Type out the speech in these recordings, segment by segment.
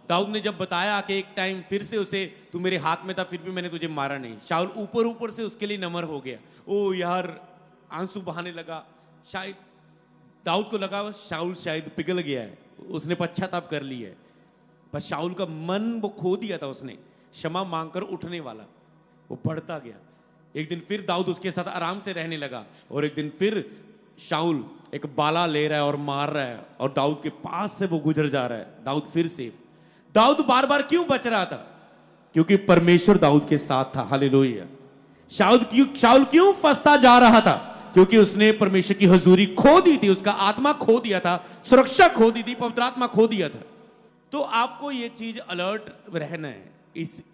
दाऊद ने जब बताया कि एक टाइम फिर से उसे, तू मेरे हाथ में था फिर भी मैंने तुझे मारा नहीं, शाऊल ऊपर ऊपर से उसके लिए नमर हो गया। ओ यार, आंसू बहाने लगा। शायद दाऊद को लगा शाऊल शायद पिघल गया है, उसने पश्चाताप कर लिया है। पर शाऊल का मन वो खो दिया था उसने, क्षमा मांगकर उठने वाला, वो बढ़ता गया। एक दिन फिर दाऊद उसके साथ आराम से रहने लगा, और एक दिन फिर शाऊल एक बाला ले रहा है और मार रहा है, और दाऊद के पास से वो गुजर जा रहा है। दाऊद फिर से, दाऊद बार बार क्यों बच रहा था? क्योंकि परमेश्वर दाऊद के साथ था। हालेलुया। शाऊल क्यों फंसता जा रहा था? क्योंकि उसने परमेश्वर की हुजूरी खो दी थी, उसका आत्मा खो दिया था, सुरक्षा खो दी थी, पवित्र आत्मा खो दिया था। तो आपको ये चीज अलर्ट रहना है।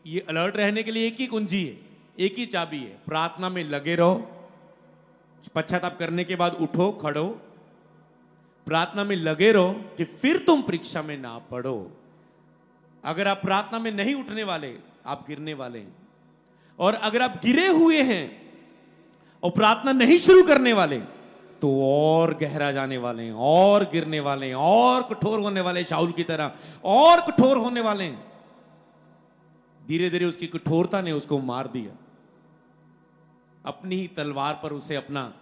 ये अलर्ट रहने के लिए एक ही कुंजी है, एक ही चाबी है, प्रार्थना में लगे रहो। पश्चाताप करने के बाद उठो, खड़ो, प्रार्थना में लगे रहो कि फिर तुम परीक्षा में ना पड़ो। अगर आप प्रार्थना में नहीं उठने वाले, आप गिरने वाले हैं। और अगर आप गिरे हुए हैं और प्रार्थना नहीं शुरू करने वाले, तो और गहरा जाने वाले हैं, और गिरने वाले हैं, और कठोर होने वाले हैं, शाऊल की तरह और कठोर होने वाले हैं। धीरे धीरे उसकी कठोरता ने उसको मार दिया, अपनी ही तलवार पर उसे अपना,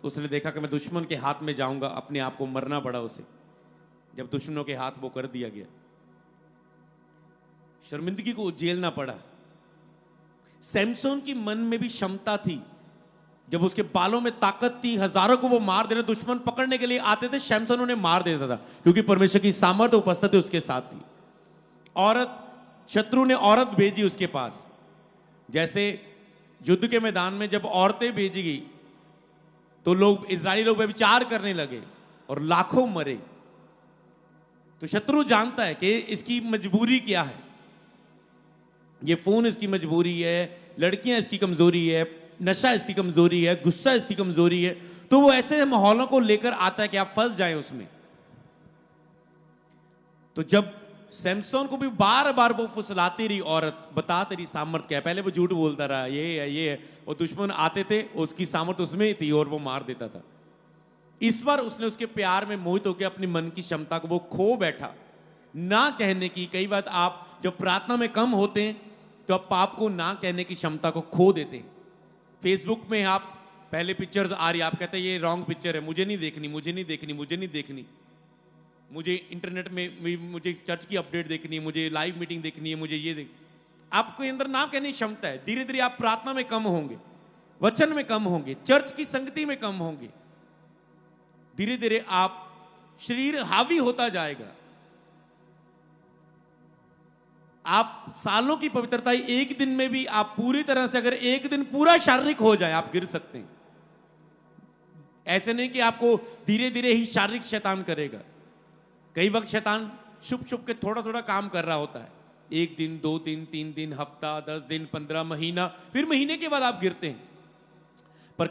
उसने देखा कि मैं दुश्मन के हाथ में जाऊंगा, अपने आप को मरना पड़ा उसे। जब दुश्मनों के हाथ वो कर दिया गया, शर्मिंदगी को झेलना पड़ा। सैमसन की मन में भी क्षमता थी, जब उसके बालों में ताकत थी, हजारों को वो मार देना, दुश्मन पकड़ने के लिए आते थे, सैमसन उन्हें मार देता था, क्योंकि परमेश्वर की सामर्थ उपस्थिति उसके साथ थी। औरत, शत्रु ने औरत भेजी उसके पास, जैसे युद्ध के मैदान में जब औरतें भेजी गई तो लोग, इजरायली लोग व्यभिचार करने लगे और लाखों मरे। तो शत्रु जानता है कि इसकी मजबूरी क्या है, ये फोन इसकी मजबूरी है, लड़कियां इसकी कमजोरी है, नशा इसकी कमजोरी है, गुस्सा इसकी कमजोरी है। तो वो ऐसे माहौलों को लेकर आता है कि आप फंस जाएं उसमें। तो जब सैमसन को भी बार बार वो फुसलाती रही औरत, बता तेरी सामर्थ क्या है, पहले वो झूठ बोलता रहा, ये है, और दुश्मन आते थे, उसकी सामर्थ उसमें ही थी और वो मार देता था। इस बार उसने उसके प्यार में मोहित होकर अपनी मन की क्षमता को वो खो बैठा, ना कहने की। कई बार आप जब प्रार्थना में कम होते हैं तो आप पाप को ना कहने की क्षमता को खो देते हैं। फेसबुक में आप पहले पिक्चर्स आ रही, आप कहते हैं ये रॉन्ग पिक्चर है, मुझे नहीं देखनी, मुझे नहीं देखनी, मुझे नहीं देखनी। मुझे इंटरनेट में मुझे चर्च की अपडेट देखनी है, मुझे लाइव मीटिंग देखनी है, मुझे ये देख। आपके अंदर ना कहने की क्षमता है। धीरे धीरे आप प्रार्थना में कम होंगे, वचन में कम होंगे, चर्च की संगति में कम होंगे। धीरे धीरे आप शरीर हावी होता जाएगा। आप सालों की पवित्रता एक दिन में भी आप पूरी तरह से, अगर एक दिन पूरा शारीरिक हो जाए, आप गिर सकते हैं। ऐसे नहीं कि आपको धीरे धीरे ही शारीरिक शैतान करेगा। कई वक्त शैतान छुप छुप के थोड़ा थोड़ा काम कर रहा होता है, 1 दिन, 2 दिन, 3 दिन, हफ्ता, 10 दिन, 15, महीना, फिर महीने के बाद आप गिरते हैं। पर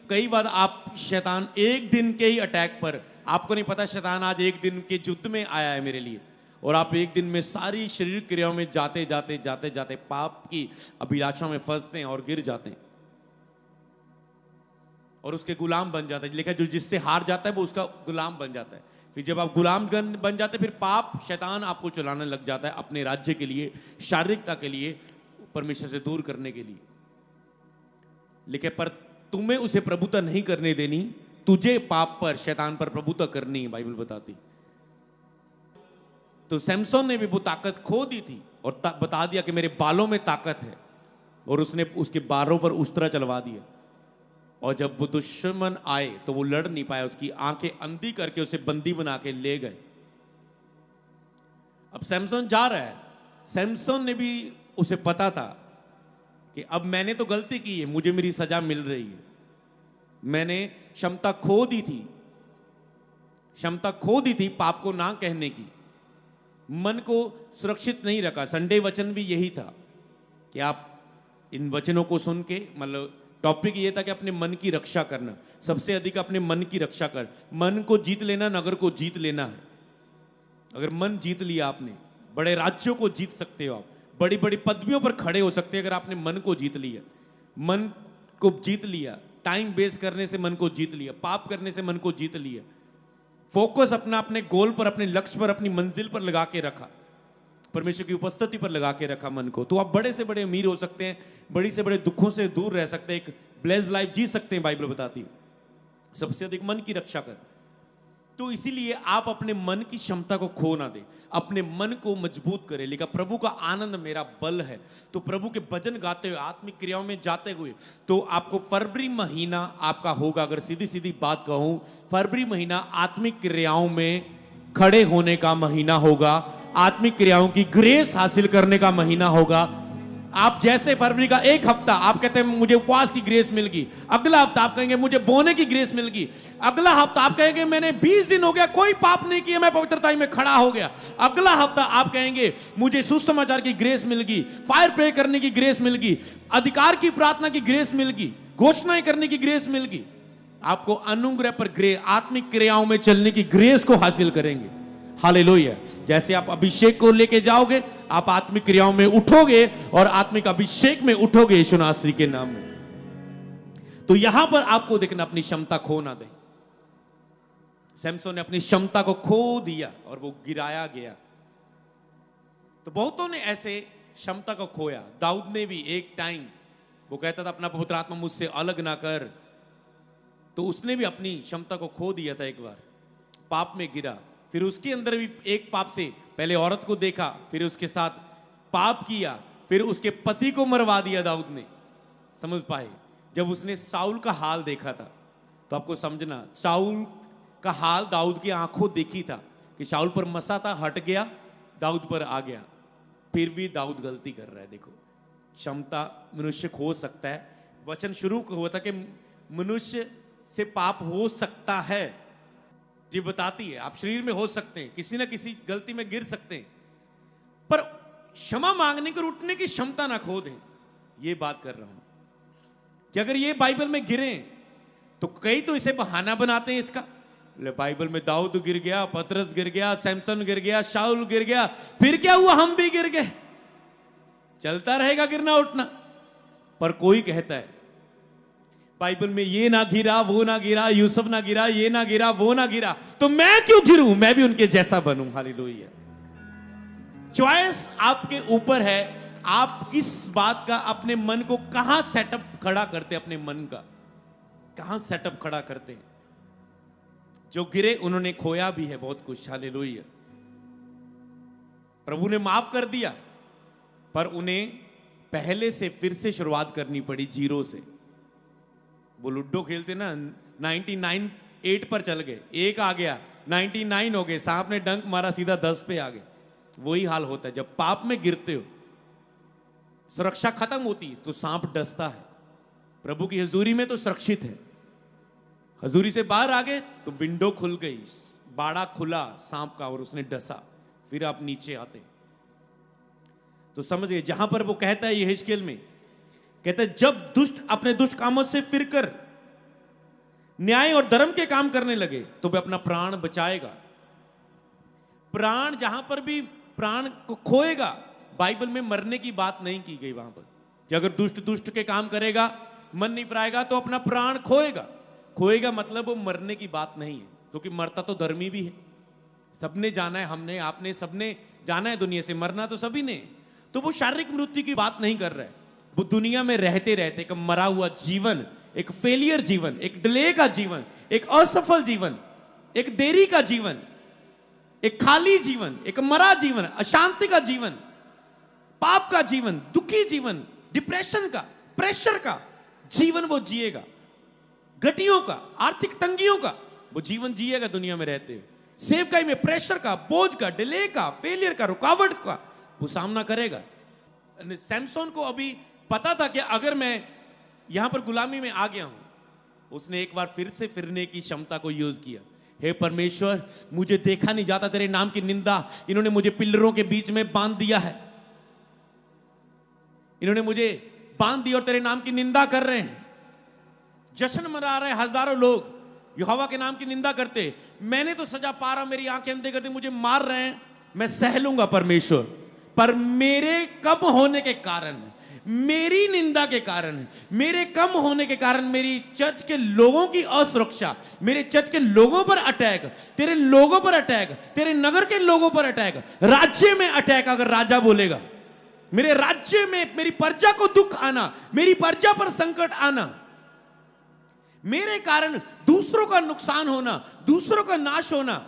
कई बार आप शैतान एक दिन के ही अटैक पर, आपको नहीं पता शैतान आज एक दिन के युद्ध में आया है मेरे लिए, और आप एक दिन में सारी शरीर क्रियाओं में जाते जाते जाते जाते पाप की अभिलाषा में फंसते हैं और गिर जाते हैं और उसके गुलाम बन जाते हैं। लिखा है जो जिससे हार जाता है वो उसका गुलाम बन जाता है। फिर जब आप गुलाम बन जाते हैं, फिर पाप शैतान आपको चलाने लग जाता है अपने राज्य के लिए, शारीरिकता के लिए, परमेश्वर से दूर करने के लिए। लिखे पर तुम्हें उसे प्रभुता नहीं करने देनी, तुझे पाप पर, शैतान पर प्रभुता करनी है, बाइबल बताती। तो सैमसन ने भी वो ताकत खो दी थी और बता दिया कि मेरे बालों में ताकत है, और उसने उसके बालों पर उस्तरा चलवा दिया। और जब वो दुश्मन आए तो वो लड़ नहीं पाया, उसकी आंखें अंधी करके उसे बंदी बना के ले गए। अब सैमसन जा रहा है। सैमसन ने भी, उसे पता था कि अब मैंने तो गलती की है, मुझे मेरी सजा मिल रही है। मैंने क्षमता खो दी थी, क्षमता खो दी थी पाप को ना कहने की, मन को सुरक्षित नहीं रखा। संडे वचन भी यही था कि आप इन वचनों को सुन के, मतलब टॉपिक ये था कि अपने मन की रक्षा करना, सबसे अधिक अपने मन की रक्षा कर। मन को जीत लेना, नगर को जीत लेना है। अगर मन जीत लिया आपने, बड़े राज्यों को जीत सकते हो आप, बड़ी बड़ी पदवियों पर खड़े हो सकते हैं अगर आपने मन को जीत लिया। मन को जीत लिया, टाइम वेस्ट करने से मन को जीत लिया, पाप करने से मन को जीत लिया, फोकस अपना अपने गोल पर, अपने लक्ष्य पर, अपनी मंजिल पर लगा के रखा, परमेश्वर की उपस्थिति पर लगा के रखा मन को, तो आप बड़े से बड़े अमीर हो सकते हैं, बड़ी से बड़े दुखों से दूर रह सकते हैं, एक ब्लेस्ड लाइफ जी सकते हैं। बाइबल बताती है सबसे अधिक मन की रक्षा कर। तो इसीलिए आप अपने मन की क्षमता को खो ना दे, अपने मन को मजबूत करें। लिखा प्रभु का आनंद मेरा बल है। तो प्रभु के भजन गाते हुए, आत्मिक क्रियाओं में जाते हुए, तो आपको फरवरी महीना आपका होगा, अगर सीधी सीधी बात कहूं, फरवरी महीना आत्मिक क्रियाओं में खड़े होने का महीना होगा, आत्मिक क्रियाओं की ग्रेस हासिल करने का महीना होगा। आप जैसे फरवरी का एक हफ्ता आप कहते हैं मुझे उपवास की ग्रेस मिल गई, अगला हफ्ता आप कहेंगे मुझे बोने की ग्रेस मिल गई, अगला हफ्ता आप कहेंगे मैंने 20 दिन हो गया कोई पाप नहीं किया, मैं पवित्रता में खड़ा हो गया, अगला हफ्ता आप कहेंगे मुझे सुसमाचार की ग्रेस मिल गई, फायर प्रे करने की ग्रेस मिल गई, अधिकार की प्रार्थना की ग्रेस मिल गई, घोषणाएं करने की ग्रेस मिल गई। आपको अनुग्रह पर ग्रेस, आत्मिक क्रियाओं में चलने की ग्रेस को हासिल करेंगे। हालेलुया। जैसे आप अभिषेक को लेके जाओगे, आप आत्मिक क्रियाओं में उठोगे और आत्मिक अभिषेक में उठोगे यीशु नासरी के नाम में। तो यहां पर आपको देखना अपनी क्षमता खो ना दे। सैमसन ने अपनी क्षमता को खो दिया और वो गिराया गया। तो बहुतों ने ऐसे क्षमता को खोया। दाऊद ने भी एक टाइम वो कहता था अपना पवित्र आत्मा मुझसे अलग ना कर, तो उसने भी अपनी क्षमता को खो दिया था। एक बार पाप में गिरा, फिर उसके अंदर भी एक पाप से पहले औरत को देखा, फिर उसके साथ पाप किया, फिर उसके पति को मरवा दिया दाऊद ने। समझ पाए? जब उसने साउल का हाल देखा था, तो आपको समझना साउल का हाल दाऊद की आंखों देखी था कि शाऊल पर मसा था, हट गया, दाऊद पर आ गया, फिर भी दाऊद गलती कर रहा है। देखो क्षमता मनुष्य खो सकता है। वचन शुरू हुआ था कि मनुष्य से पाप हो सकता है, जी बताती है आप शरीर में हो सकते हैं, किसी ना किसी गलती में गिर सकते हैं, पर क्षमा मांगने को उठने की क्षमता ना खो दें। ये बात कर रहा हूं कि अगर ये बाइबल में गिरे तो कई तो इसे बहाना बनाते हैं इसका, बाइबल में दाऊद गिर गया, पतरस गिर गया, सैमसन गिर गया, शाऊल गिर गया, फिर क्या हुआ, हम भी गिर गए। चलता रहेगा गिरना उठना। पर कोई कहता है बाइबल में ये ना गिरा, वो ना गिरा, यूसुफ ना गिरा, ये ना गिरा, वो ना गिरा, तो मैं क्यों गिरूं, मैं भी उनके जैसा बनूं। हालेलुया। चॉइस आपके ऊपर है, आप किस बात का अपने मन को कहां सेटअप खड़ा करते, अपने मन का कहां सेटअप खड़ा करते हैं। जो गिरे उन्होंने खोया भी है बहुत कुछ। हालेलुया। प्रभु ने माफ कर दिया, पर उन्हें पहले से फिर से शुरुआत करनी पड़ी, जीरो से। वो लूडो खेलते ना, 99 पर चल गए, एक आ गया 99 हो गए, सांप ने डंक मारा सीधा 10 पे आ गए। वही हाल होता है जब पाप में गिरते हो, सुरक्षा खत्म होती तो सांप डसता है। प्रभु की हजूरी में तो सुरक्षित है, हजूरी से बाहर आ गए तो विंडो खुल गई, बाड़ा खुला सांप का और उसने डसा, फिर आप नीचे आते। तो समझ गए जहां पर वो कहता है यहेजकेल में, कहता है जब दुष्ट अपने दुष्ट कामों से फिरकर न्याय और धर्म के काम करने लगे तो वे अपना प्राण बचाएगा। प्राण जहां पर भी प्राण को खोएगा, बाइबल में मरने की बात नहीं की गई वहां पर कि अगर दुष्ट के काम करेगा, मन नहीं फिराएगा तो अपना प्राण खोएगा। खोएगा मतलब वो मरने की बात नहीं है, क्योंकि मरता तो धर्मी भी है। सबने जाना है, हमने, आपने, सबने जाना है दुनिया से, मरना तो सभी ने। तो वो शारीरिक मृत्यु की बात नहीं कर रहा है, वो दुनिया में रहते रहते एक मरा हुआ जीवन, एक फेलियर जीवन, एक डिले का जीवन, एक असफल जीवन, एक देरी का जीवन, एक खाली जीवन, एक मरा जीवन, अशांति का जीवन, पाप का जीवन, दुखी जीवन, डिप्रेशन का, प्रेशर का जीवन वो जिएगा, घटियों का, आर्थिक तंगियों का वो जीवन जिएगा दुनिया में रहते हुए। सेवकाई में प्रेशर का, बोझ का, डिले का, फेलियर का, रुकावट का वो सामना करेगा। सैमसन को अभी पता था कि अगर मैं यहां पर गुलामी में आ गया हूं, उसने एक बार फिर से फिरने की क्षमता को यूज किया। हे परमेश्वर, मुझे देखा नहीं जाता, तेरे नाम की निंदा, इन्होंने मुझे पिल्लरों के बीच में बांध दिया है, इन्होंने मुझे बांध दिया और तेरे नाम की निंदा कर रहे हैं। जश्न मना रहे हजारों लोग यहोवा के नाम की निंदा करते, मैंने तो सजा पा रहा, मेरी आंखें अंधे करते, मुझे मार रहे हैं, मैं सह लूंगा परमेश्वर, पर मेरे कम होने के कारण, मेरी निंदा के कारण, मेरे कम होने के कारण, मेरी चर्च के लोगों की असुरक्षा, मेरे चर्च के लोगों पर अटैक, तेरे लोगों पर अटैक, तेरे नगर के लोगों पर अटैक, राज्य में अटैक, अगर राजा बोलेगा, मेरे राज्य में मेरी प्रजा को दुख आना, मेरी प्रजा पर संकट आना, मेरे कारण दूसरों का नुकसान होना, दूसरों का नाश होना,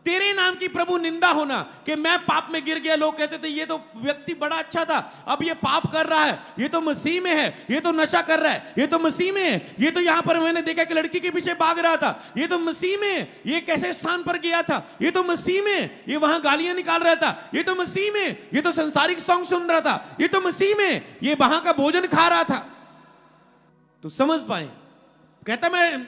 तेरे नाम की प्रभु निंदा होना कि मैं पाप में गिर गया। लोग कहते थे ये तो व्यक्ति बड़ा अच्छा था, अब ये पाप कर रहा है, ये तो मसीह में है, ये तो नशा कर रहा है, ये तो मसीह में है, ये तो यहां पर मैंने देखा कि लड़की के पीछे भाग रहा था, ये तो मसीह में है, ये कैसे स्थान पर गया था, ये तो मसीह में, ये वहां गालियां निकाल रहा था, ये तो मसीह में, ये तो संसारिक सॉन्ग सुन रहा था, ये तो मसीह में, ये वहां का भोजन खा रहा था। तो समझ पाए, कहता मैं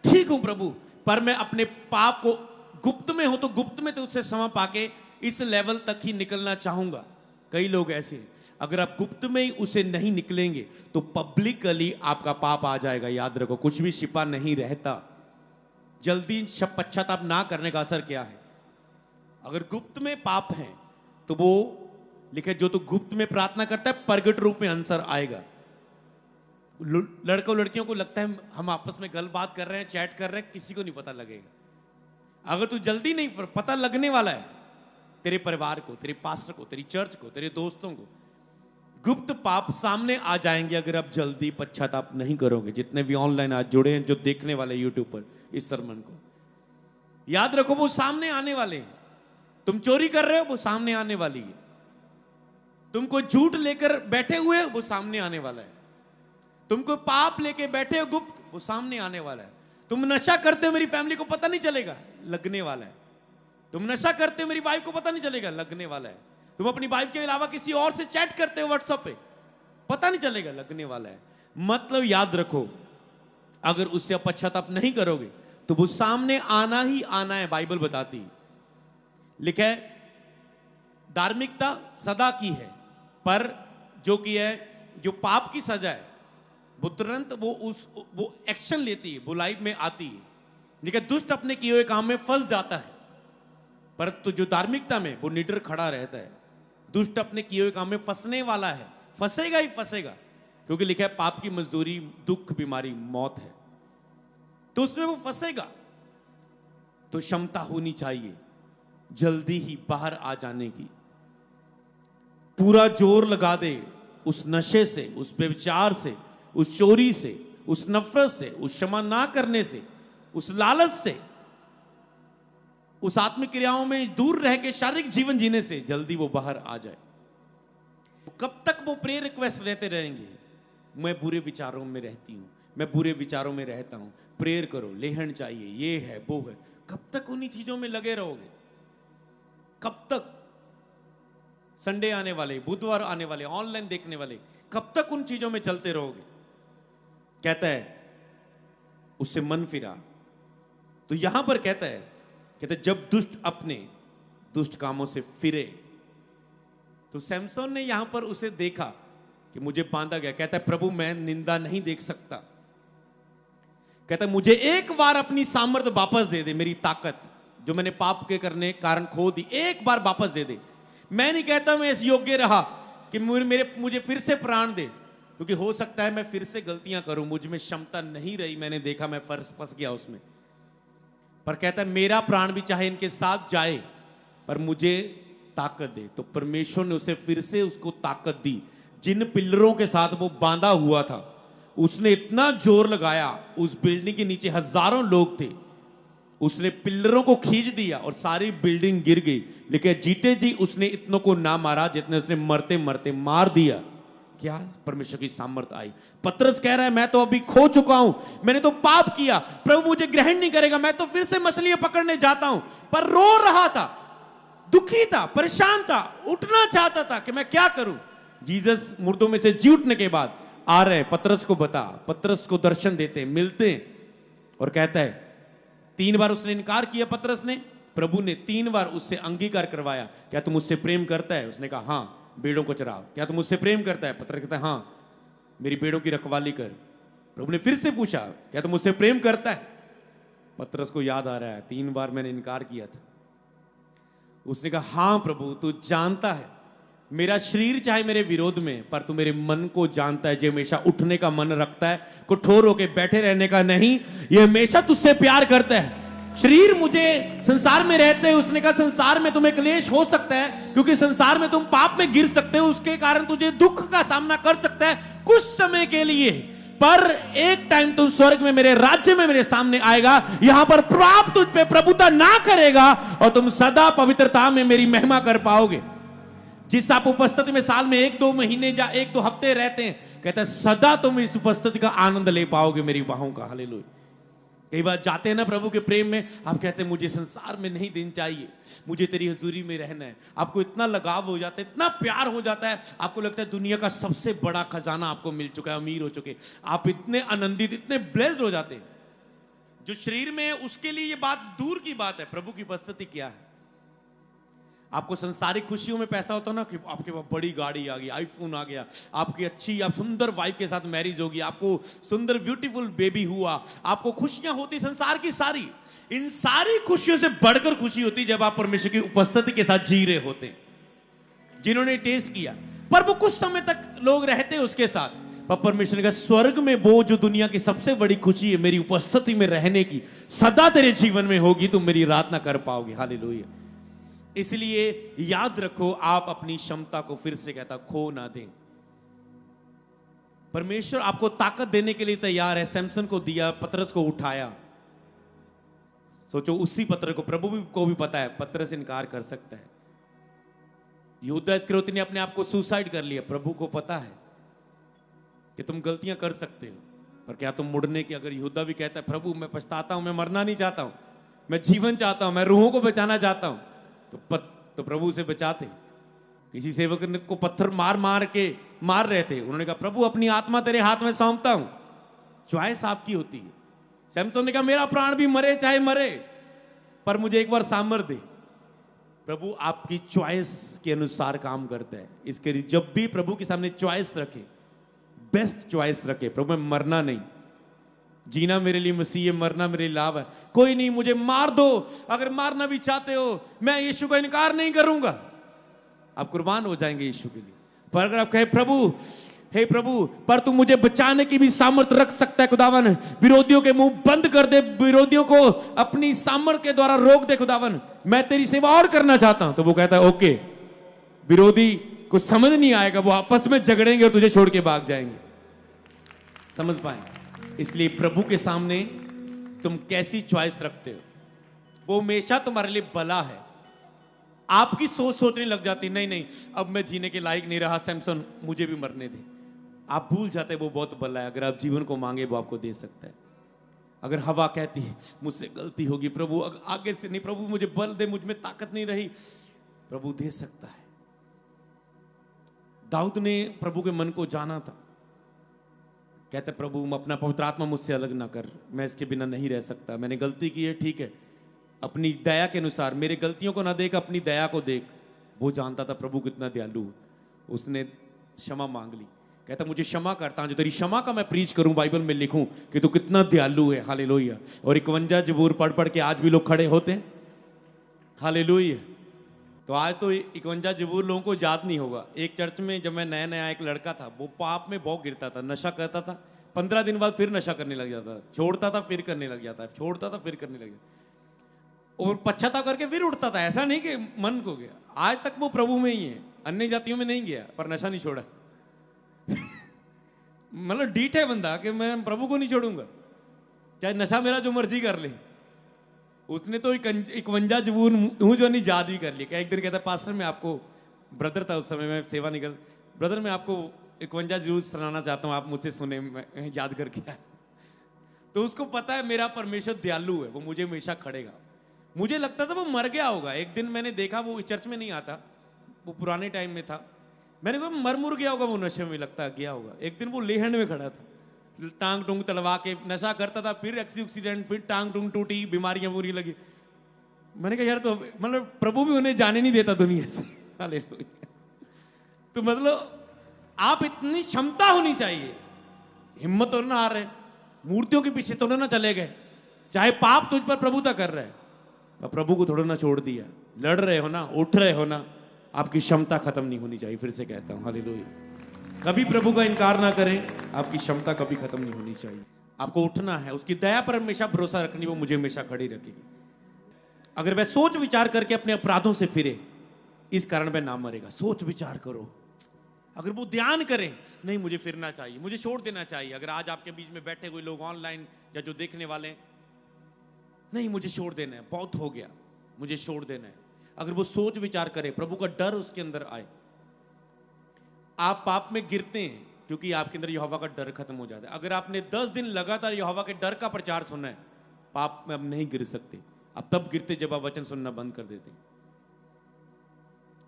ठीक हूं प्रभु, पर मैं अपने पाप को गुप्त में हो तो गुप्त में तो उससे क्षमा पाके इस लेवल तक ही निकलना चाहूंगा। कई लोग ऐसे हैं, अगर आप गुप्त में ही उसे नहीं निकलेंगे तो पब्लिकली आपका पाप आ जाएगा। याद रखो, कुछ भी छिपा नहीं रहता। जल्दी पश्चाताप ना करने का असर क्या है? अगर गुप्त में पाप है तो वो लिखे, जो तो गुप्त में प्रार्थना करता है प्रगट रूप में आंसर आएगा। लड़कों लड़कियों को लगता है हम आपस में गल बात कर रहे हैं, चैट कर रहे हैं, किसी को नहीं पता लगेगा। अगर तू जल्दी नहीं, पता लगने वाला है तेरे परिवार को, तेरे पास्टर को, तेरी चर्च को, तेरे दोस्तों को। गुप्त पाप सामने आ जाएंगे अगर आप जल्दी पश्चाताप नहीं करोगे। जितने भी ऑनलाइन आज जुड़े हैं, जो देखने वाले यूट्यूब पर इस सरमन को, याद रखो वो सामने आने वाले हैं। तुम चोरी कर रहे हो, वो सामने आने वाली है। तुमको झूठ लेकर बैठे हुए, वो सामने आने वाला है। तुमको पाप लेके बैठे हो गुप्त, वो सामने आने वाला है। तुम नशा करते हो, मेरी फैमिली को पता नहीं चलेगा, लगने वाला है। तुम नशा करते हो, मेरी वाइफ को पता नहीं चलेगा, लगने वाला है। तुम अपनी वाइफ के अलावा किसी और से चैट करते हो व्हाट्सएप पे, पता नहीं चलेगा, लगने वाला है। मतलब याद रखो, अगर उससे पश्चाताप नहीं करोगे तो वो सामने आना ही आना है। बाइबल बताती, लिखा है धार्मिकता सदा की है, पर जो की है, जो पाप की सजा है वो तुरंत वो एक्शन लेती है, वो लाइफ में आती है। लेकिन दुष्ट अपने किए हुए काम में फंस जाता है, परंतु जो धार्मिकता में वो निडर खड़ा रहता है। दुष्ट अपने किए हुए काम में फंसने वाला है, फंसेगा ही फंसेगा, क्योंकि लिखा है पाप की मजदूरी दुख, बीमारी, मौत है। तो उसमें वो फंसेगा। तो क्षमता होनी चाहिए जल्दी ही बाहर आ जाने की। पूरा जोर लगा दे उस नशे से, उस व्यभिचार से, उस चोरी से, उस नफरत से, उस क्षमा ना करने से, उस लालच से, उस आत्मिक क्रियाओं में दूर रह के शारीरिक जीवन जीने से जल्दी वो बाहर आ जाए। कब तक वो प्रेयर रिक्वेस्ट रहते रहेंगे? मैं बुरे विचारों में रहती हूं, मैं बुरे विचारों में रहता हूं, प्रेयर करो, लेहन चाहिए, ये है वो है। कब तक उन्हीं चीजों में लगे रहोगे? कब तक? संडे आने वाले, बुधवार आने वाले, ऑनलाइन देखने वाले, कब तक उन चीजों में चलते रहोगे? कहता है उससे मन फिरा। तो यहां पर कहता है जब दुष्ट अपने दुष्ट कामों से फिरे। तो सैमसन ने यहां पर उसे देखा कि मुझे बांधा गया। कहता है प्रभु मैं निंदा नहीं देख सकता। कहता है मुझे एक बार अपनी सामर्थ्य वापस दे दे, मेरी ताकत जो मैंने पाप के करने कारण खो दी, एक बार वापस दे दे। मैं नहीं कहता मैं इस योग्य रहा कि मुझे फिर से प्राण दे, क्योंकि हो सकता है मैं फिर से गलतियां करूं, मुझ में क्षमता नहीं रही, मैंने देखा मैं फंस गया उसमें। पर कहता है मेरा प्राण भी चाहे इनके साथ जाए, पर मुझे ताकत दे। तो परमेश्वर ने उसे फिर से उसको ताकत दी। जिन पिलरों के साथ वो बांधा हुआ था, उसने इतना जोर लगाया, उस बिल्डिंग के नीचे हजारों लोग थे, उसने पिलरों को खींच दिया और सारी बिल्डिंग गिर गई। लेकिन जीते जी उसने इतनों को ना मारा जितने उसने मरते मरते मार दिया। क्या? परमेश्वर की सामर्थ आई। पतरस कह रहा है मैं तो अभी खो चुका हूं, मैंने तो पाप किया, प्रभु मुझे ग्रहण नहीं करेगा, मैं तो फिर से मछलियां पकड़ने जाता हूं। पर रो रहा था, दुखी था, परेशान था, उठना चाहता था कि मैं क्या करूं। जीसस मुर्दों में से जी उठने के बाद आ रहे, पतरस को बता, पतरस को दर्शन देते, मिलते और कहता है 3 बार उसने इनकार किया पतरस ने, प्रभु ने 3 बार उससे अंगीकार करवाया। क्या तुम मुझसे प्रेम करता है? उसने कहा हां, बेड़ों को चराओ। क्या तुम मुझसे प्रेम करता है? पतरस कहता है हां, मेरी बेड़ों की रखवाली कर। प्रभु ने फिर से पूछा क्या तुम मुझसे प्रेम करता है? पतरस को याद आ रहा है 3 बार मैंने इनकार किया था। उसने कहा हां प्रभु, तू जानता है मेरा शरीर चाहे मेरे विरोध में, पर तू मेरे मन को जानता है। जो हमेशा उठने का मन रखता है, कठोर होके बैठे रहने का नहीं, ये हमेशा तुझसे प्यार करता है। शरीर मुझे संसार में रहते हैं, उसने कहा संसार में तुम्हें क्लेश हो सकता है, क्योंकि संसार में तुम पाप में गिर सकते हो, उसके कारण तुझे दुख का सामना कर सकता है कुछ समय के लिए, पर एक टाइम तुम स्वर्ग में मेरे राज्य में मेरे सामने आएगा, यहां पर पाप तुझ पे प्रभुता ना करेगा और तुम सदा पवित्रता में मेरी महिमा कर पाओगे। जिस आप उपस्थिति में साल में 1-2 महीने या 1-2 हफ्ते रहते हैं, कहता है सदा तुम इस उपस्थिति का आनंद ले पाओगे मेरी बाहों का। हालेलुया। कई बार जाते हैं ना प्रभु के प्रेम में, आप कहते हैं मुझे संसार में नहीं दिन चाहिए, मुझे तेरी हजूरी में रहना है। आपको इतना लगाव हो जाता है, इतना प्यार हो जाता है, आपको लगता है दुनिया का सबसे बड़ा खजाना आपको मिल चुका है, अमीर हो चुके, आप इतने आनंदित, इतने ब्लेस्ड हो जाते हैं। जो शरीर में है उसके लिए ये बात दूर की बात है। प्रभु की उपस्थिति क्या है? आपको संसारिक खुशियों में पैसा होता है ना, कि आपके पास बड़ी गाड़ी आ गई, आईफोन आ गया, आपकी अच्छी आप सुंदर वाइफ के साथ मैरिज होगी, आपको सुंदर ब्यूटीफुल बेबी हुआ, आपको खुशियां होती संसार की सारी। इन सारी खुशियों से बढ़कर खुशी होती जब आप परमेश्वर की उपस्थिति के साथ जी रहे होते हैं, जिन्होंने टेस्ट किया। पर वो कुछ समय तक लोग रहते हैं उसके साथ, पर परमेश्वर ने कहा स्वर्ग में वो जो दुनिया की सबसे बड़ी खुशी है मेरी उपस्थिति में रहने की, सदा तेरे जीवन में होगी, तुम मेरी रात ना कर पाओगे। हालेलुया। इसलिए याद रखो, आप अपनी क्षमता को, फिर से कहता, खो ना दें। परमेश्वर आपको ताकत देने के लिए तैयार है। सैमसन को दिया, पतरस को उठाया। सोचो उसी पत्र को प्रभु को भी पता है पतरस इनकार कर सकता है। यहूदा इस्करियोती ने अपने आप को सुसाइड कर लिया। प्रभु को पता है कि तुम गलतियां कर सकते हो, पर क्या तुम मुड़ने की? अगर यहूदा भी कहता है प्रभु मैं पछताता हूं, मैं मरना नहीं चाहता हूं, मैं जीवन चाहता हूं, मैं रूहों को बचाना चाहता हूं, तो प्रभु उसे बचाते। किसी सेवक को पत्थर मार मार के मार रहे थे, उन्होंने कहा प्रभु अपनी आत्मा तेरे हाथ में सौंपता हूं। चॉइस आपकी होती है। सैमसन ने कहा मेरा प्राण भी मरे चाहे मरे, पर मुझे एक बार सामर्थ्य दे। प्रभु आपकी चॉइस के अनुसार काम करता है। इसके लिए जब भी प्रभु के सामने चॉइस रखे, बेस्ट चॉइस रखे, प्रभु मैं मरना नहीं, जीना मेरे लिए मसीह है, मरना मेरे लिए लाभ है। कोई नहीं मुझे मार दो, अगर मारना भी चाहते हो, मैं यीशु का इनकार नहीं करूंगा। आप कुर्बान हो जाएंगे यीशु के लिए। पर अगर आप कहे प्रभु, हे प्रभु, पर तू मुझे बचाने की भी सामर्थ्य रख सकता है खुदावन, विरोधियों के मुंह बंद कर दे, विरोधियों को अपनी सामर्थ्य के द्वारा रोक दे खुदावन, मैं तेरी सेवा और करना चाहता हूं। तो वो कहता है ओके। विरोधी को समझ नहीं आएगा, वो आपस में झगड़ेंगे और तुझे छोड़ के भाग जाएंगे। समझ पाए? इसलिए प्रभु के सामने तुम कैसी चॉइस रखते हो, वो हमेशा तुम्हारे लिए भला है। आपकी सोच सोचने लग जाती नहीं नहीं अब मैं जीने के लायक नहीं रहा, सैमसन मुझे भी मरने दे। आप भूल जाते वो बहुत भला है। अगर आप जीवन को मांगे वो आपको दे सकता है। अगर हवा कहती है मुझसे गलती होगी प्रभु, आगे से नहीं, प्रभु मुझे बल दे, मुझ में ताकत नहीं रही, प्रभु दे सकता है। दाऊद ने प्रभु के मन को जाना था। कहते प्रभु अपना पवित्र आत्मा मुझसे अलग ना कर, मैं इसके बिना नहीं रह सकता। मैंने गलती की है, ठीक है, अपनी दया के अनुसार मेरे गलतियों को ना देख, अपनी दया को देख। वो जानता था प्रभु कितना दयालु। उसने क्षमा मांग ली। कहता मुझे क्षमा करता, जो तेरी क्षमा का मैं प्रीच करूं, बाइबल में लिखूं कि तू कितना दयालु है। हालेलुया। और 51 जबूर पढ़ पढ़ के आज भी लोग खड़े होते हैं। हालेलुया। तो आज तो 51 जबूर लोगों को याद नहीं होगा। एक चर्च में जब मैं नया नया एक लड़का था, वो पाप में बहुत गिरता था, नशा करता था, 15 दिन बाद फिर नशा करने लग जाता, छोड़ता था फिर करने लग जाता, छोड़ता था फिर करने लग जाता, और पश्चाताप करके फिर उठता था। ऐसा नहीं कि मन को गया। आज तक वो प्रभु में ही है, अन्य जातियों में नहीं गया, पर नशा नहीं छोड़ा। मतलब डीठ है बंदा कि मैं प्रभु को नहीं छोड़ूंगा, चाहे नशा मेरा जो मर्जी कर ले। उसने तो 51 जबूर हूं जो नहीं याद भी कर लिया। एक दिन कहता पास्टर मैं आपको, ब्रदर था उस समय, मैं सेवा नहीं कर, ब्रदर मैं आपको 51 जबूर सुनाना चाहता हूं, आप मुझसे सुने, मैं याद करके आया। तो उसको पता है मेरा परमेश्वर दयालु है, वो मुझे हमेशा खड़ेगा। मुझे लगता था वो मर गया होगा। एक दिन मैंने देखा, वो चर्च में नहीं आता, वो पुराने टाइम में था। मैंने कहा मर मुर गया होगा, वो नशे में लगता गया होगा। एक दिन वो लेहन में खड़ा था, टांग टूंग तलवा के नशा करता था, फिर एक्सीडेंट, फिर टांग टूंग टूटी, बीमारियां पूरी लगी। मैंने कहा यार, तो मतलब प्रभु भी उन्हें जाने नहीं देता दुनिया से। हालेलुया। तो मतलब आप इतनी क्षमता होनी चाहिए, हिम्मत तो ना हार रहे, मूर्तियों के पीछे तो ना चले गए, चाहे पाप तुझ पर प्रभुता कर रहे, प्रभु को थोड़ा ना छोड़ दिया। लड़ रहे हो ना, उठ रहे हो ना, आपकी क्षमता खत्म नहीं होनी चाहिए। फिर से कहता हूं, हालेलुया। कभी प्रभु का इनकार ना करें, आपकी क्षमता कभी खत्म नहीं होनी चाहिए। आपको उठना है, उसकी दया पर हमेशा भरोसा रखनी, वो मुझे हमेशा खड़ी रखेगी। अगर वह सोच विचार करके अपने अपराधों से फिरे, इस कारण वह ना मरेगा। सोच विचार करो। अगर वो ध्यान करें, नहीं मुझे फिरना चाहिए, मुझे छोड़ देना चाहिए। अगर आज आपके बीच में बैठे हुए लोग ऑनलाइन या जो देखने वाले, नहीं मुझे छोड़ देना है, बहुत हो गया, मुझे छोड़ देना है, अगर वो सोच विचार करे, प्रभु का डर उसके अंदर आए, आप पाप में गिरते हैं क्योंकि आपके अंदर यहोवा का डर खत्म हो जाता है। अगर आपने 10 दिन लगातार यहोवा के डर का प्रचार सुना है, पाप में अब नहीं गिर सकते। अब तब गिरते जब आप वचन सुनना बंद कर देते।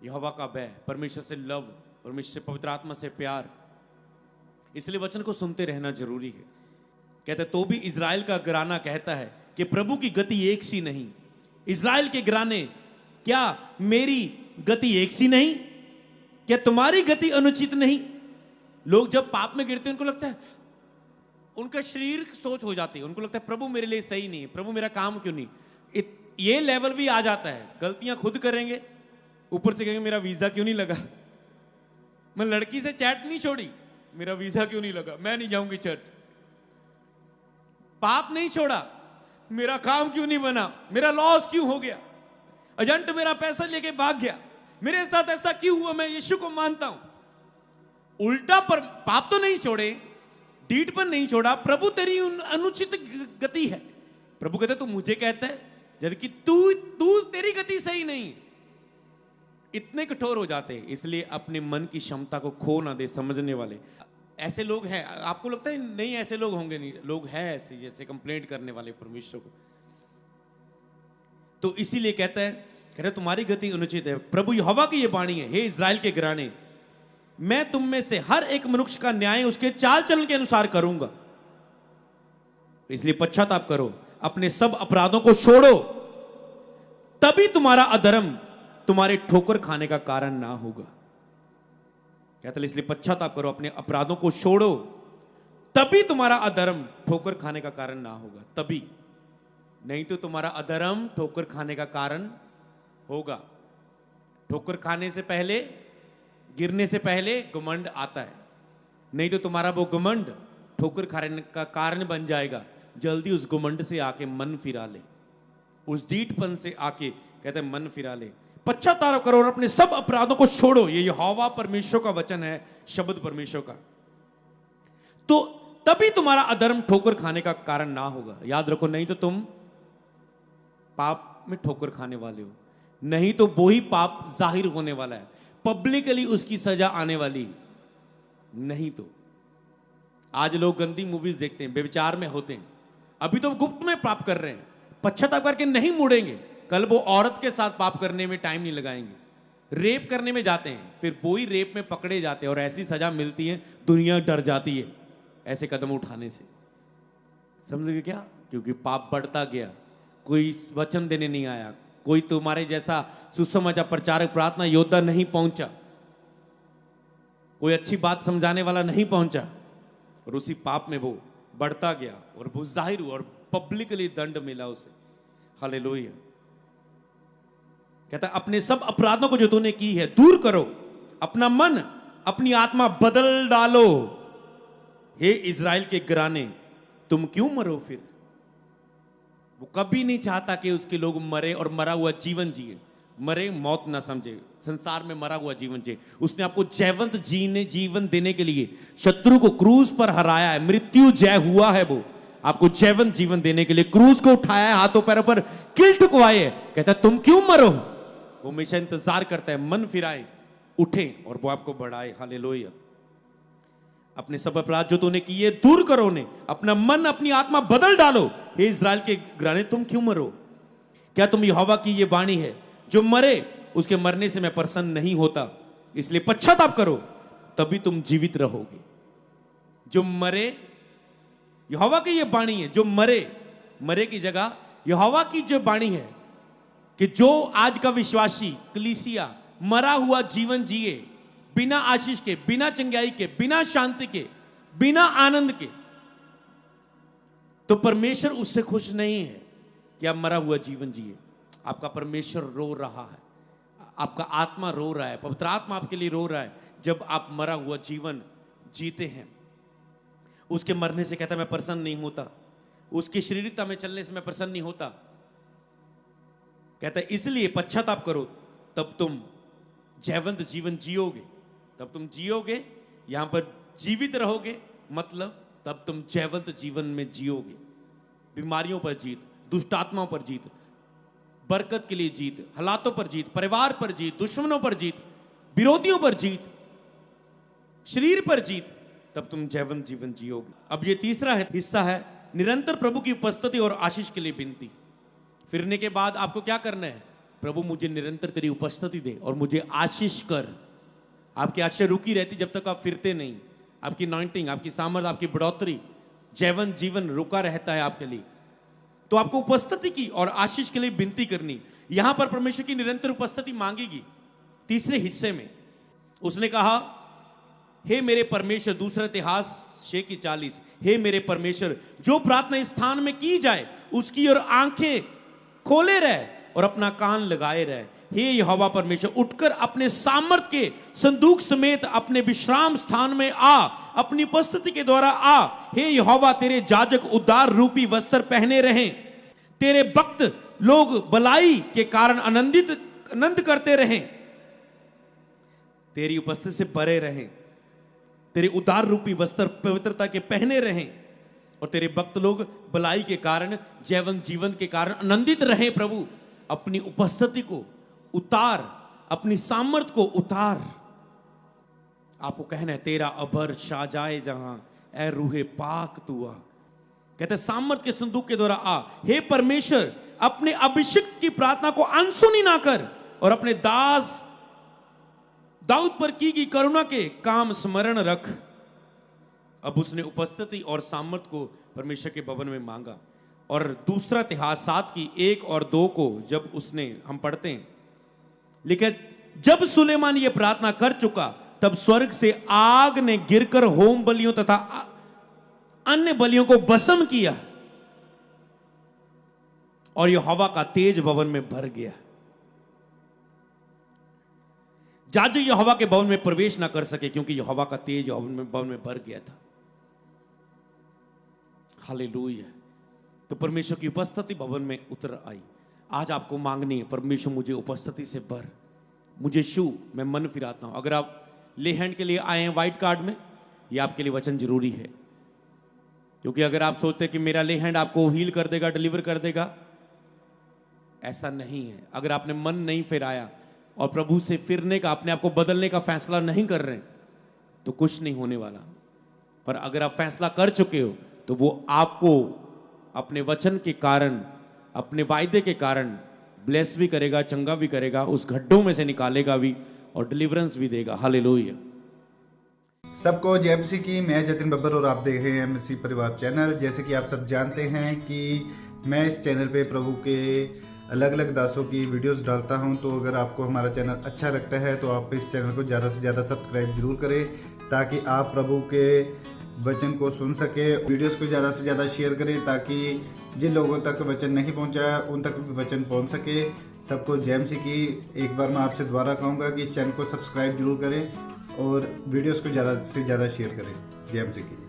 यहोवा का भय, परमेश्वर से लव, परमेश्वर से, पवित्र आत्मा से प्यार, इसलिए वचन को सुनते रहना जरूरी है। कहते तो भी इजराइल का घराना कहता है कि प्रभु की गति एक सी नहीं। इजराइल के घराने, क्या मेरी गति एक सी नहीं? क्या तुम्हारी गति अनुचित नहीं? लोग जब पाप में गिरते हैं, उनको लगता है, उनका शरीर सोच हो जाती है, उनको लगता है प्रभु मेरे लिए सही नहीं है, प्रभु मेरा काम क्यों नहीं। ये लेवल भी आ जाता है। गलतियां खुद करेंगे, ऊपर से कहेंगे मेरा वीजा क्यों नहीं लगा, मैं लड़की से चैट नहीं छोड़ी, मेरा वीजा क्यों नहीं लगा, मैं नहीं जाऊंगी चर्च। पाप नहीं छोड़ा, मेरा काम क्यों नहीं बना, मेरा लॉस क्यों हो गया, एजेंट मेरा पैसा लेके भाग गया, मेरे साथ ऐसा क्यों हुआ, मैं यीशु को मानता हूं। उल्टा पर पाप तो नहीं छोड़े, डीड पर नहीं छोड़ा, प्रभु तेरी अनुचित गति है। प्रभु कहते तू मुझे कहता है, जबकि तू तेरी गति सही नहीं। इतने कठोर हो जाते हैं। इसलिए अपने मन की क्षमता को खो ना दे। समझने वाले ऐसे लोग हैं, आपको लगता है नहीं ऐसे लोग होंगे, नहीं, लोग हैं ऐसे जैसे कंप्लेंट करने वाले परमेश्वर को। तो इसीलिए कहता है, कह रहे तुम्हारी गति अनुचित है। प्रभु यहोवा की ये वाणी है, हे इजराइल के घराने, मैं तुम में से हर एक मनुष्य का न्याय उसके चाल चलन के अनुसार करूंगा। इसलिए पश्चाताप करो, अपने सब अपराधों को छोड़ो, तभी तुम्हारा अधर्म तुम्हारे ठोकर खाने का कारण ना होगा। कहते हैं इसलिए पश्चाताप करो, अपने अपराधों को छोड़ो, तभी तुम्हारा अधर्म ठोकर खाने का कारण ना होगा। तभी, नहीं तो तुम्हारा अधर्म ठोकर खाने का कारण होगा। ठोकर खाने से पहले, गिरने से पहले घमंड आता है, नहीं तो तुम्हारा वो घमंड ठोकर खाने का कारण बन जाएगा। जल्दी उस घमंड से आके मन फिरा ले, उस डीठपन से आके कहते हैं मन फिरा ले। पश्चाताप करो और अपने सब अपराधों को छोड़ो। ये यहोवा परमेश्वर का वचन है, शब्द परमेश्वर का। तो तभी तुम्हारा अधर्म ठोकर खाने का कारण ना होगा। याद रखो, नहीं तो तुम पाप में ठोकर खाने वाले हो, नहीं तो वही पाप जाहिर होने वाला है, पब्लिकली उसकी सजा आने वाली। नहीं तो आज लोग गंदी मूवीज देखते हैं, व्यभिचार में होते हैं, अभी तो गुप्त में पाप कर रहे हैं, पश्चाताप करके नहीं मुड़ेंगे, कल वो औरत के साथ पाप करने में टाइम नहीं लगाएंगे, रेप करने में जाते हैं, फिर वही रेप में पकड़े जाते हैं और ऐसी सजा मिलती है, दुनिया डर जाती है ऐसे कदम उठाने से। समझ गए क्या? क्योंकि पाप बढ़ता गया, कोई वचन देने नहीं आया, कोई तुम्हारे जैसा सुसमाचार प्रचारक प्रार्थना योद्धा नहीं पहुंचा, कोई अच्छी बात समझाने वाला नहीं पहुंचा, और उसी पाप में वो बढ़ता गया और वो जाहिर हुआ और पब्लिकली दंड मिला उसे। हालेलुया। कहता है अपने सब अपराधों को जो तूने की है दूर करो, अपना मन अपनी आत्मा बदल डालो। हे इजराइल के घराने, तुम क्यों मरो फिर? वो कभी नहीं चाहता कि उसके लोग मरे और मरा हुआ जीवन जिए, मरे मौत ना समझे, संसार में मरा हुआ जीवन जिए। उसने आपको जयवंत जीवन देने के लिए शत्रु को क्रूस पर हराया है, मृत्यु जय हुआ है, वो आपको जयवंत जीवन देने के लिए क्रूस को उठाया है, हाथों पैरों पर कील ठुकवाए है। कहता है तुम क्यों मरो? वो हमेशा इंतजार करता है, मन फिराए, उठे और वो आपको बढ़ाए। हालेलुया। अपने सब अपराध जो तूने किए दूर करो उन्हें, अपना मन अपनी आत्मा बदल डालो। हे इजराइल के घराने, तुम क्यों मरो? क्या तुम यहोवा की ये वाणी है, जो मरे उसके मरने से मैं प्रसन्न नहीं होता, इसलिए पश्चाताप करो तभी तुम जीवित रहोगे। जो मरे, यहोवा की ये वाणी है, जो मरे की जगह यहोवा की जो वाणी है कि जो आज का विश्वासी कलीसिया मरा हुआ जीवन जिए, बिना आशीष के, बिना चंगाई के, बिना शांति के, बिना आनंद के, तो परमेश्वर उससे खुश नहीं है कि आप मरा हुआ जीवन जिए। आपका परमेश्वर रो रहा है, आपका आत्मा रो रहा है, पवित्र आत्मा आपके लिए रो रहा है जब आप मरा हुआ जीवन जीते हैं। उसके मरने से कहता है मैं प्रसन्न नहीं होता, उसकी शारीरिकता में चलने से मैं प्रसन्न नहीं होता। कहता है इसलिए पश्चाताप करो, तब तुम जयवंत जीवन जियोगे। तब तुम जियोगे, यहां पर जीवित रहोगे, मतलब तब तुम जयवंत जीवन में जियोगे। बीमारियों पर जीत, दुष्ट आत्माओं पर जीत, बरकत के लिए जीत, हालातों पर जीत, परिवार पर जीत, दुश्मनों पर जीत, विरोधियों पर जीत, शरीर पर जीत, तब तुम जयवंत जीवन जियोगे। अब ये तीसरा हिस्सा है निरंतर प्रभु की उपस्थिति और आशीष के लिए विनती। फिरने के बाद आपको क्या करना है? प्रभु मुझे निरंतर तेरी उपस्थिति दे और मुझे आशीष कर। आपकी आशीष रुकी रहती जब तक आप फिरते नहीं। आपकी अनॉइंटिंग, आपकी सामर्थ, आपकी बढ़ोतरी, जयवंत जीवन रुका रहता है आपके लिए। तो आपको उपस्थिति की और आशीष के लिए विनती करनी। यहां पर परमेश्वर की निरंतर उपस्थिति मांगेगी। तीसरे हिस्से में उसने कहा, हे मेरे परमेश्वर, दूसरा इतिहास 6:40, हे मेरे परमेश्वर, जो प्रार्थना इस स्थान में की जाए उसकी और आंखें खोले रहे और अपना कान लगाए रहे। हे यहोवा परमेश्वर, उठकर अपने सामर्थ के संदूक समेत अपने विश्राम स्थान में आ, अपनी उपस्थिति के द्वारा आ। हे यहोवा, तेरे जाजक उद्धार रूपी वस्त्र पहने रहें, तेरे भक्त लोग भलाई के कारण आनंद करते रहें, तेरी उपस्थिति से भरे रहें, तेरे उद्धार रूपी वस्त्र पवित्रता के पहने रहें और तेरे भक्त लोग भलाई के कारण, जयवंत जीवन के कारण आनंदित रहें। प्रभु अपनी उपस्थिति को उतार, अपनी सामर्थ को उतार। आपको कहना है, तेरा अभर छा जाए जहां, ए रूहे पाक तू आ। कहते सामर्थ के संदूक के द्वारा आ। हे परमेश्वर, अपने अभिषिक्त की प्रार्थना को अनसुनी ना कर और अपने दास दाऊद पर की गई करुणा के काम स्मरण रख। अब उसने उपस्थिति और सामर्थ को परमेश्वर के भवन में मांगा। और दूसरा इतिहास 7:1 और 2 को जब उसने, हम पढ़ते हैं, लिखे, जब सुलेमान ये प्रार्थना कर चुका तब स्वर्ग से आग ने गिरकर होम बलियों तथा अन्य बलियों को भस्म किया और यहोवा का तेज भवन में भर गया। जाजक यहोवा के भवन में प्रवेश ना कर सके क्योंकि यहोवा का तेज भवन में भर गया था। हालेलुया। तो परमेश्वर की उपस्थिति भवन में उतर आई। आज आपको मांगनी है, परमेश्वर मुझे उपस्थिति से भर, मुझे छू, मैं मन फिराता हूं। अगर आप ले हैंड के लिए आए हैं व्हाइट कार्ड में, ये आपके लिए वचन जरूरी है। क्योंकि अगर आप सोचते हैं कि मेरा ले हैंड आपको हील कर देगा, डिलीवर कर देगा, ऐसा नहीं है। अगर आपने मन नहीं फिराया और प्रभु से फिरने का, अपने आप को बदलने का फैसला नहीं कर रहे, तो कुछ नहीं होने वाला। पर अगर आप फैसला कर चुके हो तो वो आपको अपने वचन के कारण, अपने वायदे के कारण ब्लेस भी करेगा, चंगा भी करेगा, उस गड्ढों में से निकालेगा भी और डिलीवरेंस भी देगा। हालेलुया। सबको जय मसीह की। मैं जतिन बब्बर और आप देख रहे हैं मसीह परिवार चैनल। जैसे कि आप सब जानते हैं कि मैं इस चैनल पे प्रभु के अलग अलग दासों की वीडियोस डालता हूं। तो अगर आपको हमारा चैनल अच्छा लगता है तो आप इस चैनल को ज़्यादा से ज़्यादा सब्सक्राइब जरूर करें ताकि आप प्रभु के वचन को सुन सके। वीडियोस को ज़्यादा से ज़्यादा शेयर करें ताकि जिन लोगों तक वचन नहीं पहुंचा उन तक भी वचन पहुंच सके। सबको जय मसीह की। एक बार मैं आपसे दोबारा कहूँगा कि इस चैनल को सब्सक्राइब जरूर करें और वीडियोस को ज़्यादा से ज़्यादा शेयर करें। जय मसीह की।